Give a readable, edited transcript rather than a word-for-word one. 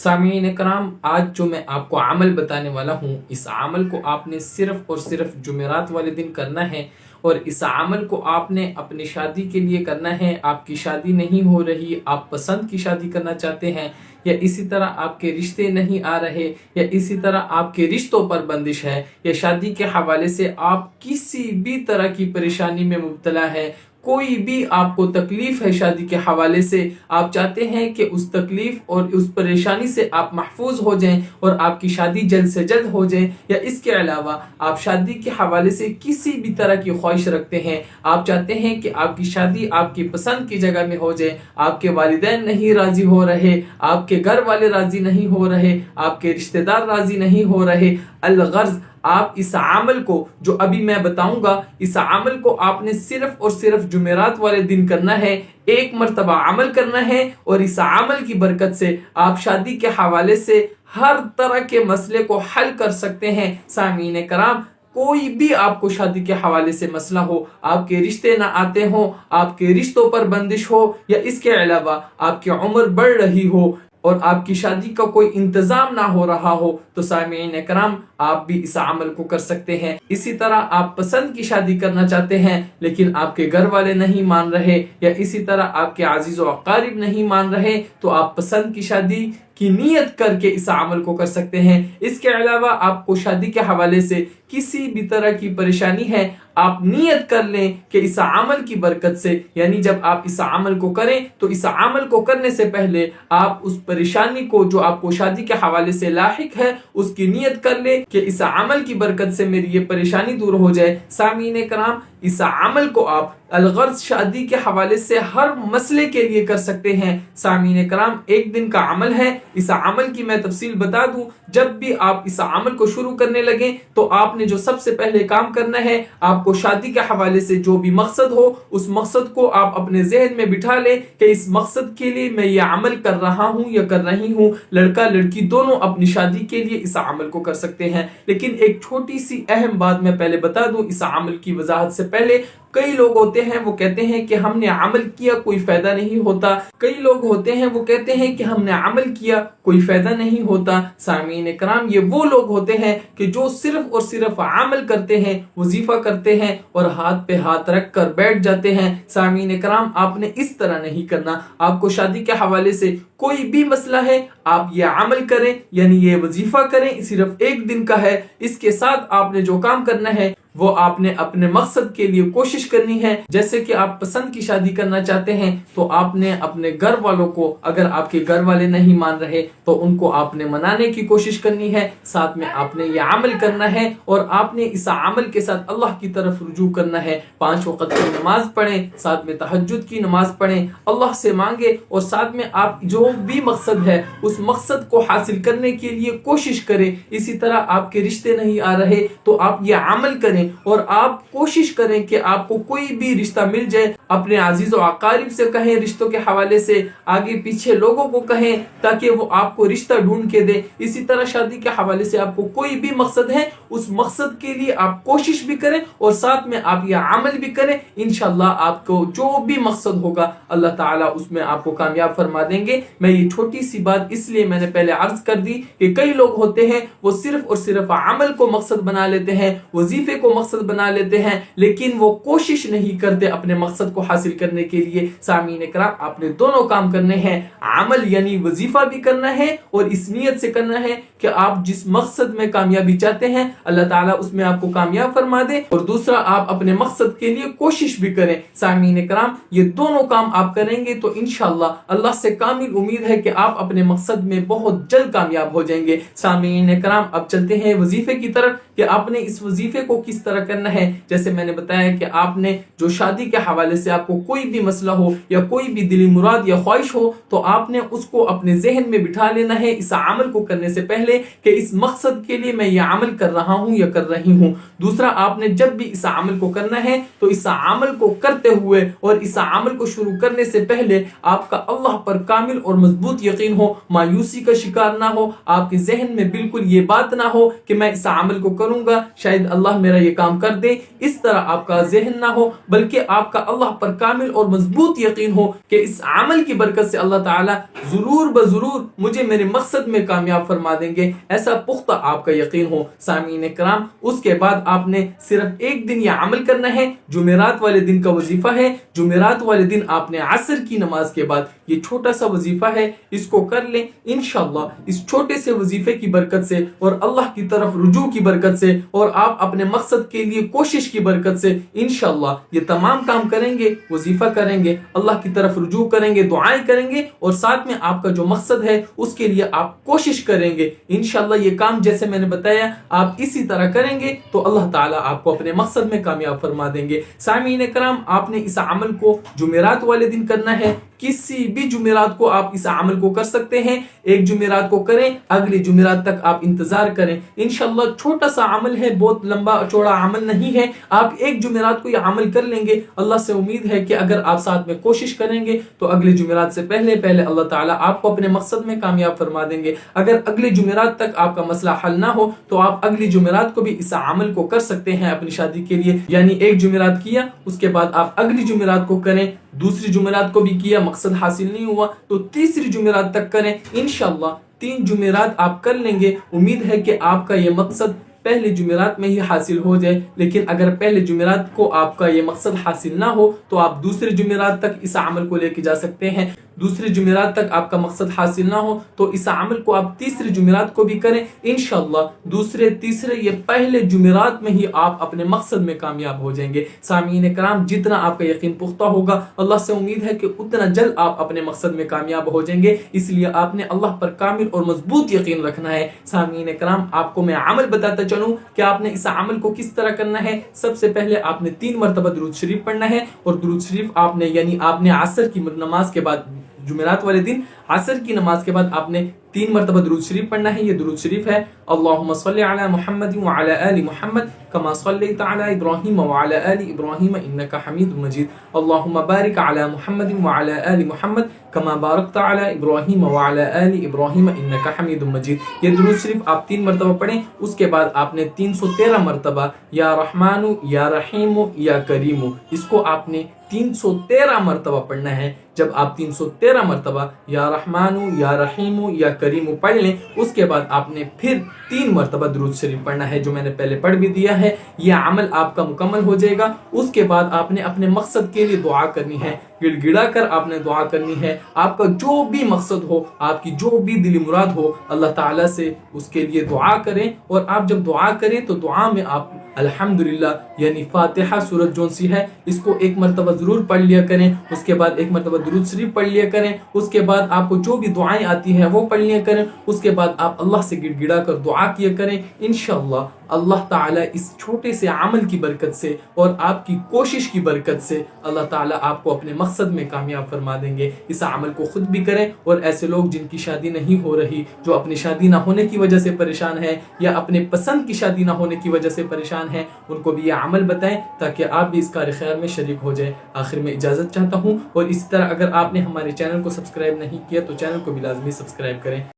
سامعین کرام، آج جو میں آپ کو عمل بتانے والا ہوں، اس عمل کو آپ نے صرف اور صرف جمعرات والے دن کرنا ہے، اور اس عمل کو آپ نے اپنی شادی کے لیے کرنا ہے۔ آپ کی شادی نہیں ہو رہی، آپ پسند کی شادی کرنا چاہتے ہیں، یا اسی طرح آپ کے رشتے نہیں آ رہے، یا اسی طرح آپ کے رشتوں پر بندش ہے، یا شادی کے حوالے سے آپ کسی بھی طرح کی پریشانی میں مبتلا ہے، کوئی بھی آپ کو تکلیف ہے شادی کے حوالے سے، آپ چاہتے ہیں کہ اس تکلیف اور اس پریشانی سے آپ محفوظ ہو جائیں اور آپ کی شادی جلد سے جلد ہو جائیں، یا اس کے علاوہ آپ شادی کے حوالے سے کسی بھی طرح کی خواہش رکھتے ہیں، آپ چاہتے ہیں کہ آپ کی شادی آپ کی پسند کی جگہ میں ہو جائے، آپ کے والدین نہیں راضی ہو رہے، آپ کے گھر والے راضی نہیں ہو رہے، آپ کے رشتہ دار راضی نہیں ہو رہے، الغرض آپ اس عمل کو جو ابھی میں بتاؤں گا، اس عمل کو آپ نے صرف اور صرف جمعرات والے دن کرنا ہے، ایک مرتبہ عمل کرنا ہے، اور اس عمل کی برکت سے آپ شادی کے حوالے سے ہر طرح کے مسئلے کو حل کر سکتے ہیں۔ سامعین کرام، کوئی بھی آپ کو شادی کے حوالے سے مسئلہ ہو، آپ کے رشتے نہ آتے ہوں، آپ کے رشتوں پر بندش ہو، یا اس کے علاوہ آپ کی عمر بڑھ رہی ہو اور آپ کی شادی کا کوئی انتظام نہ ہو رہا ہو، تو سامعین کرام آپ بھی اس عمل کو کر سکتے ہیں۔ اسی طرح آپ پسند کی شادی کرنا چاہتے ہیں لیکن آپ کے گھر والے نہیں مان رہے، یا اسی طرح آپ کے عزیز و اقارب نہیں مان رہے، تو آپ پسند کی شادی کی نیت کر کے اس عمل کو کر سکتے ہیں۔ اس کے علاوہ آپ کو شادی کے حوالے سے کسی بھی طرح کی پریشانی ہے، آپ نیت کر لیں کہ اس عمل کی برکت سے، یعنی جب آپ اس عمل کو کریں تو اس عمل کو کرنے سے پہلے آپ اس پریشانی کو جو آپ کو شادی کے حوالے سے لاحق ہے اس کی نیت کر لیں کہ اس عمل کی برکت سے میری یہ پریشانی دور ہو جائے۔ سامعین کرام، اس عمل کو آپ الغرض شادی کے حوالے سے ہر مسئلے کے لیے کر سکتے ہیں۔ سامعین کرام، ایک دن کا عمل ہے، اس عمل کی میں تفصیل بتا دوں۔ جب بھی آپ اس عمل کو شروع کرنے لگیں تو آپ نے جو سب سے پہلے کام کرنا ہے، آپ کو شادی کے حوالے سے جو بھی مقصد ہو اس مقصد کو آپ اپنے ذہن میں بٹھا لیں کہ اس مقصد کے لیے میں یہ عمل کر رہا ہوں یا کر رہی ہوں۔ لڑکا لڑکی دونوں اپنی شادی کے لیے اس عمل کو کر سکتے ہیں، لیکن ایک چھوٹی سی اہم بات میں پہلے بتا دوں اس عمل کی وضاحت سے پہلے۔ کئی لوگ ہوتے ہیں وہ کہتے ہیں کہ ہم نے عمل کیا کوئی فائدہ نہیں ہوتا، کئی لوگ ہوتے ہیں وہ کہتے ہیں کہ ہم نے عمل کیا کوئی فائدہ نہیں ہوتا۔ سامعین کرام، یہ وہ لوگ ہوتے ہیں کہ جو صرف اور صرف عمل کرتے ہیں، وظیفہ کرتے ہیں اور ہاتھ پہ ہاتھ رکھ کر بیٹھ جاتے ہیں۔ سامعین کرام، آپ نے اس طرح نہیں کرنا۔ آپ کو شادی کے حوالے سے کوئی بھی مسئلہ ہے، آپ یہ عمل کریں، یعنی یہ وظیفہ کریں، صرف ایک دن کا ہے۔ اس کے ساتھ آپ نے جو کام کرنا ہے وہ آپ نے اپنے مقصد کے لیے کوشش کرنی ہے۔ جیسے کہ آپ پسند کی شادی کرنا چاہتے ہیں تو آپ نے اپنے گھر والوں کو، اگر آپ کے گھر والے نہیں مان رہے تو ان کو آپ نے منانے کی کوشش کرنی ہے، ساتھ میں آپ نے یہ عمل کرنا ہے، اور آپ نے اس عمل کے ساتھ اللہ کی طرف رجوع کرنا ہے۔ 5 وقت کی نماز پڑھیں، ساتھ میں تہجد کی نماز پڑھیں، اللہ سے مانگے، اور ساتھ میں آپ جو بھی مقصد ہے اس مقصد کو حاصل کرنے کے لیے کوشش کریں۔ اسی طرح آپ کے رشتے نہیں آ رہے تو آپ یہ عمل کریں، اور آپ کوشش کریں کہ آپ کو کوئی بھی رشتہ مل جائے۔ اپنے عزیز و اقارب سے کہیں، رشتوں کے حوالے سے آگے پیچھے لوگوں کو کہیں تاکہ وہ آپ کو رشتہ ڈھونڈ کے دے۔ اسی طرح شادی کے حوالے سے آپ کو کوئی بھی مقصد ہے اس مقصد کے لیے آپ کوشش بھی کریں اور ساتھ میں آپ یہ عمل بھی کریں۔ انشاءاللہ آپ کو جو بھی مقصد ہوگا اللہ تعالیٰ اس میں آپ کو کامیاب فرما دیں گے۔ میں یہ چھوٹی سی بات اس لیے میں نے پہلے عرض کر دی کہ کئی لوگ ہوتے ہیں وہ صرف اور صرف عمل کو مقصد بنا لیتے ہیں، وظیفے کو مقصد بنا لیتے ہیں، لیکن وہ کوشش نہیں کرتے اپنے مقصد کو حاصل کرنے کے لیے۔ سامعین کرام، آپ نے دونوں کام کرنے ہیں، عمل یعنی وظیفہ بھی کرنا ہے اور اس نیت سے کرنا ہے کہ آپ جس مقصد میں کامیابی چاہتے ہیں اللہ تعالیٰ اس میں آپ کو کامیاب فرما دے، اور دوسرا آپ اپنے مقصد کے لیے کوشش بھی کریں۔ سامعین کرام، یہ دونوں کام آپ کریں گے تو انشاءاللہ اللہ سے کامل امید ہے کہ آپ اپنے مقصد میں بہت جلد کامیاب ہو جائیں گے۔ سامعین کرام، اب چلتے ہیں وظیفے کی طرف کہ آپ نے اس وظیفے کو کس طرح کرنا ہے۔ جیسے میں نے بتایا کہ آپ نے جو شادی کے حوالے سے آپ کو کوئی بھی مسئلہ ہو یا کوئی بھی دلی مراد یا خواہش ہو تو آپ نے اس کو اپنے ذہن میں بٹھا لینا ہے اس عمل کو کرنے سے پہلے کہ اس مقصد کے لیے میں یہ عمل کر رہا ہوں یا کر رہی ہوں۔ دوسرا، آپ نے جب بھی اس عمل کو کرنا ہے تو اس عمل کو کرتے ہوئے اور اس عمل کو شروع کرنے سے پہلے آپ کا اللہ پر کامل اور مضبوط یقین ہو، مایوسی کا شکار نہ ہو، آپ کے ذہن میں بالکل یہ بات نہ ہو کہ میں اس عمل کو کروں گا شاید اللہ میرا یہ یہ کام کر دیں. اس طرح آپ کا ذہن نہ ہو بلکہ آپ کا اللہ پر کامل اور مضبوط یقین ہو کہ اس عمل کی برکت سے اللہ تعالیٰ ضرور بضرور مجھے میرے مقصد میں کامیاب فرما دیں گے. ایسا پختہ آپ کا یقین ہو. سامعین کرام، اس کے بعد آپ نے صرف ایک دن یہ عمل کرنا ہے. جمعرات والے دن کا وظیفہ ہے. جمعرات والے دن آپ نے عصر کی نماز کے بعد یہ چھوٹا سا وظیفہ ہے، اس کو کر لیں. انشاءاللہ اس چھوٹے سے وظیفے کی برکت سے اور اللہ کی طرف رجوع کی برکت سے اور آپ اپنے مقصد کے لیے کوشش کی برکت سے انشاءاللہ یہ تمام کام کریں گے. وظیفہ کریں گے، اللہ کی طرف رجوع کریں گے، دعائیں کریں گے اور ساتھ میں آپ کا جو مقصد ہے اس کے لیے آپ کوشش کریں گے. انشاءاللہ یہ کام جیسے میں نے بتایا آپ اسی طرح کریں گے تو اللہ تعالیٰ آپ کو اپنے مقصد میں کامیاب فرما دیں گے. سامعین کرام، آپ نے اس عمل کو جمعرات والے دن کرنا ہے. کسی بھی جمعرات کو آپ اس عمل کو کر سکتے ہیں. ایک جمعرات کو کریں، اگلی جمعرات تک آپ انتظار کریں. انشاءاللہ چھوٹا سا عمل ہے، بہت لمبا چوڑا عمل نہیں ہے. آپ ایک جمعرات کو یہ عمل کر لیں گے. اللہ سے امید ہے کہ اگر آپ ساتھ میں کوشش کریں گے تو اگلی جمعرات سے پہلے اللہ تعالیٰ آپ کو اپنے مقصد میں کامیاب فرما دیں گے. اگر اگلی جمعرات تک آپ کا مسئلہ حل نہ ہو تو آپ اگلی جمعرات کو بھی اس عمل کو کر سکتے ہیں اپنی شادی کے لیے. یعنی ایک جمعرات کیا، اس کے بعد آپ اگلی جمعرات کو کریں. دوسری جمعرات کو بھی کیا، مقصد حاصل نہیں ہوا تو تیسری جمعرات تک کریں. انشاءاللہ 3 جمعرات آپ کر لیں گے. امید ہے کہ آپ کا یہ مقصد پہلے جمعرات میں ہی حاصل ہو جائے. لیکن اگر پہلے جمعرات کو آپ کا یہ مقصد حاصل نہ ہو تو آپ دوسرے جمعرات تک اس عمل کو لے کے جا سکتے ہیں. دوسری جمعرات تک آپ کا مقصد حاصل نہ ہو تو اس عمل کو آپ تیسری جمعرات کو بھی کریں. انشاءاللہ دوسرے تیسرے یہ پہلے جمعرات میں ہی آپ اپنے مقصد میں کامیاب ہو جائیں گے. سامعین کرام، جتنا آپ کا یقین پختہ ہوگا اللہ سے امید ہے کہ اتنا جلد آپ اپنے مقصد میں کامیاب ہو جائیں گے. اس لیے آپ نے اللہ پر کامل اور مضبوط یقین رکھنا ہے. سامعین کرام، آپ کو میں عمل بتاتا چلوں کہ آپ نے اس عمل کو کس طرح کرنا ہے. سب سے پہلے آپ نے 3 مرتبہ درود شریف پڑھنا ہے اور درود شریف آپ نے عصر کی نماز کے بعد، جمعرات والے دن عصر کی نماز کے بعد آپ نے 3 مرتبہ درود شریف پڑھنا ہے. یہ درود شریف ہے: اللہم صلی علی محمد وعلی آل محمد کما صلیت علی ابراہیم وعلی آل ابراہیم انک حمید مجید. اللہم بارک علی محمد وعلی آل محمد کما بارکت علی ابراہیم وعلی آل ابراہیم انک حمید مجید. یہ درود شریف آپ 3 مرتبہ پڑھیں. اس کے بعد آپ نے 313 مرتبہ یا رحمان یا رحیم یا کریم، اس کو آپ نے 313 مرتبہ پڑھنا ہے. جب آپ 313 مرتبہ یا رحمان یا رحیم یا کریم پڑھ لیں، اس کے بعد آپ نے پھر 3 مرتبہ درود شریف پڑھنا ہے جو میں نے پہلے پڑھ بھی دیا ہے. یہ عمل آپ کا مکمل ہو جائے گا. اس کے بعد آپ نے اپنے مقصد کے لیے دعا کرنی ہے. گڑ گڑا کر آپ نے دعا کرنی ہے. آپ کا جو بھی مقصد ہو، آپ کی جو بھی دلی مراد ہو، اللہ تعالیٰ سے اس کے لیے دعا کریں. اور آپ جب دعا کریں تو دعا میں آپ الحمدللہ یعنی فاتحہ سورت جون سی ہے اس کو 1 مرتبہ ضرور پڑھ لیا کریں. اس کے بعد 1 مرتبہ درود شریف پڑھ لیا کریں. اس کے بعد آپ کو جو بھی دعائیں آتی ہیں وہ پڑھ لیا کریں. اس کے بعد آپ اللہ سے گڑ گڑا کر دعا کیا کریں. انشاءاللہ اللہ تعالیٰ اس چھوٹے سے عمل کی برکت سے اور آپ کی کوشش کی برکت سے اللہ تعالیٰ آپ کو اپنے مقصد میں کامیاب فرما دیں گے. اس عمل کو خود بھی کریں اور ایسے لوگ جن کی شادی نہیں ہو رہی، جو اپنی شادی نہ ہونے کی وجہ سے پریشان ہے یا اپنے پسند کی شادی نہ ہونے کی وجہ سے پریشان ہیں، ان کو بھی یہ عمل بتائیں تاکہ آپ بھی اس کار خیر میں شریک ہو جائیں. آخر میں اجازت چاہتا ہوں اور اسی طرح اگر آپ نے ہمارے چینل کو سبسکرائب نہیں کیا تو چینل کو بھی لازمی سبسکرائب کریں.